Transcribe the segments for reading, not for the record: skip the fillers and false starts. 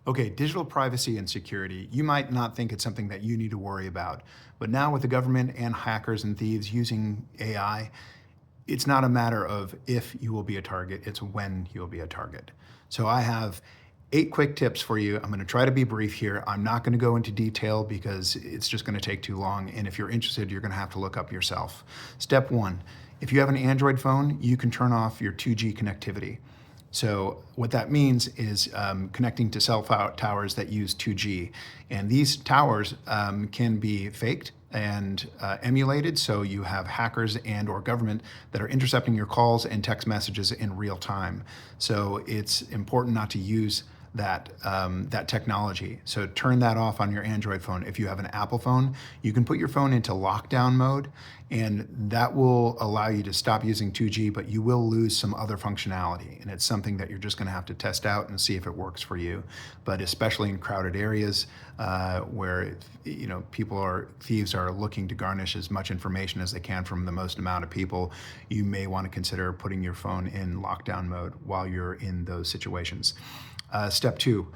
Okay, digital privacy and security. You might not think it's something that you need to worry about, but now with the government and hackers and thieves using AI, it's not a matter of if you will be a target, it's when you'll be a target. So I have 8 quick tips for you. I'm going to try to be brief here. I'm not going to go into detail because it's just going to take too long. And if you're interested, you're going to have to look up yourself. Step 1, if you have an Android phone, you can turn off your 2G connectivity. So what that means is connecting to cell towers that use 2G. And these towers can be faked and emulated, so you have hackers and or government that are intercepting your calls and text messages in real time. So it's important not to use that technology. So turn that off on your Android phone. If you have an Apple phone, you can put your phone into lockdown mode, and that will allow you to stop using 2G, but you will lose some other functionality. And it's something that you're just going to have to test out and see if it works for you. But especially in crowded areas where thieves are looking to garnish as much information as they can from the most amount of people, you may want to consider putting your phone in lockdown mode while you're in those situations. Step 2,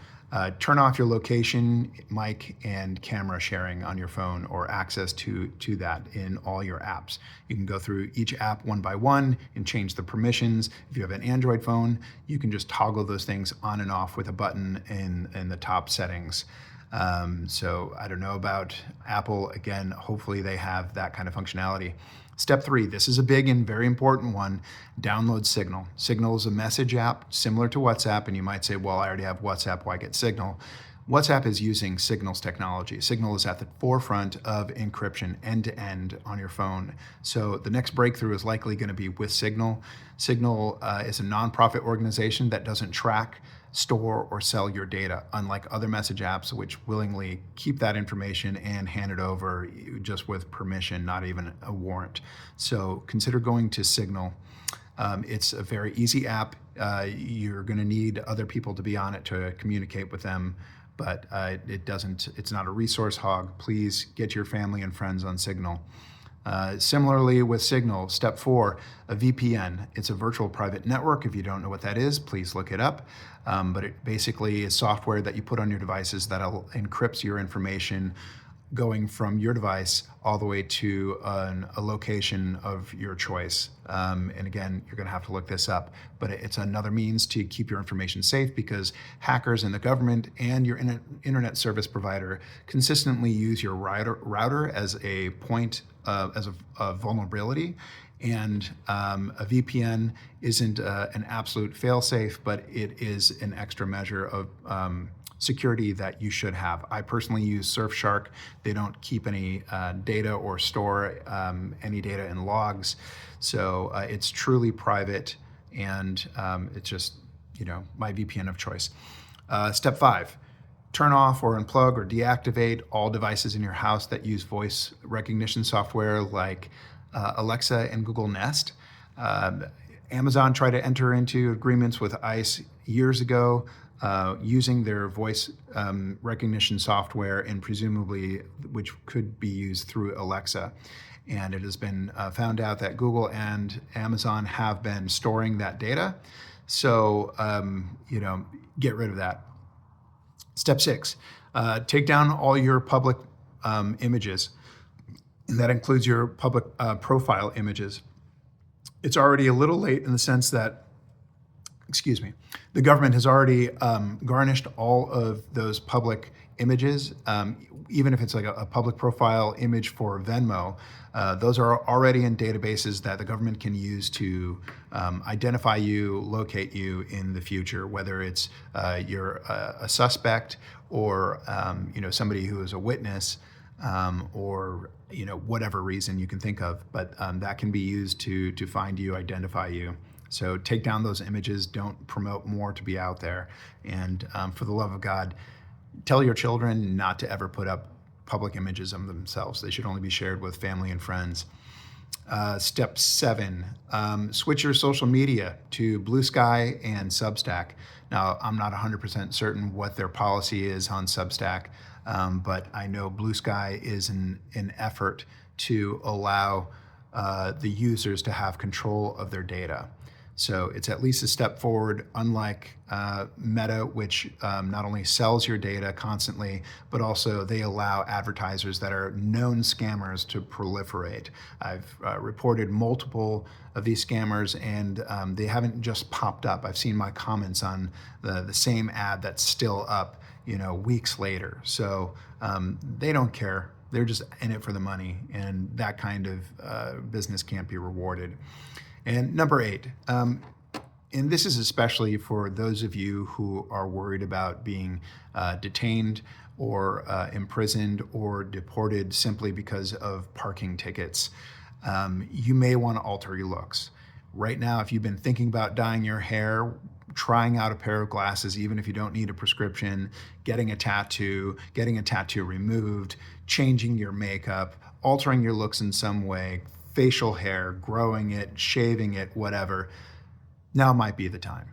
turn off your location, mic, and camera sharing on your phone, or access to that in all your apps. You can go through each app one by one and change the permissions. If you have an Android phone, you can just toggle those things on and off with a button in the top settings. So I don't know about Apple. Again, hopefully they have that kind of functionality. Step 3, this is a big and very important one, download Signal. Signal is a message app similar to WhatsApp, and you might say, well, I already have WhatsApp, why get Signal? WhatsApp is using Signal's technology. Signal is at the forefront of encryption end-to-end on your phone. So the next breakthrough is likely going to be with Signal. Signal is a nonprofit organization that doesn't track, store, or sell your data, unlike other message apps which willingly keep that information and hand it over just with permission, not even a warrant. So consider going to Signal. It's a very easy app. You're going to need other people to be on it to communicate with them, but it's not a resource hog. Please get your family and friends on Signal. Similarly with Signal, step 4, a VPN. It's a virtual private network. If you don't know what that is, please look it up. But it basically is software that you put on your devices that encrypts your information going from your device all the way to a location of your choice. And again, you're going to have to look this up, but it's another means to keep your information safe because hackers in the government and your internet service provider consistently use your router as a point, as a vulnerability. And a VPN isn't an absolute fail-safe, but it is an extra measure of security that you should have. I personally use Surfshark. They don't keep any data or store any data in logs. So it's truly private, and it's just, my VPN of choice. Step 5, turn off or unplug or deactivate all devices in your house that use voice recognition software like Alexa and Google Nest. Amazon tried to enter into agreements with ICE years ago using their voice recognition software, and presumably which could be used through Alexa. And it has been found out that Google and Amazon have been storing that data. So, get rid of that. Step 6, take down all your public images. That includes your public profile images. It's already a little late in the sense that, the government has already garnished all of those public images, even if it's like a public profile image for Venmo. Those are already in databases that the government can use to identify you, locate you in the future, whether it's you're a suspect or somebody who is a witness, or whatever reason you can think of, but that can be used to find you, identify you. So take down those images, don't promote more to be out there. And for the love of God, tell your children not to ever put up public images of themselves. They should only be shared with family and friends. Step 7, switch your social media to Blue Sky and Substack. Now, I'm not 100% certain what their policy is on Substack, but I know Blue Sky is an effort to allow the users to have control of their data. So it's at least a step forward, unlike Meta, which not only sells your data constantly, but also they allow advertisers that are known scammers to proliferate. I've reported multiple of these scammers, and they haven't just popped up. I've seen my comments on the same ad that's still up, weeks later. So they don't care. They're just in it for the money, and that kind of business can't be rewarded. And number 8, and this is especially for those of you who are worried about being detained or imprisoned or deported simply because of parking tickets. You may want to alter your looks. Right now, if you've been thinking about dyeing your hair, trying out a pair of glasses, even if you don't need a prescription, getting a tattoo removed, changing your makeup, altering your looks in some way, facial hair, growing it, shaving it, whatever, now might be the time.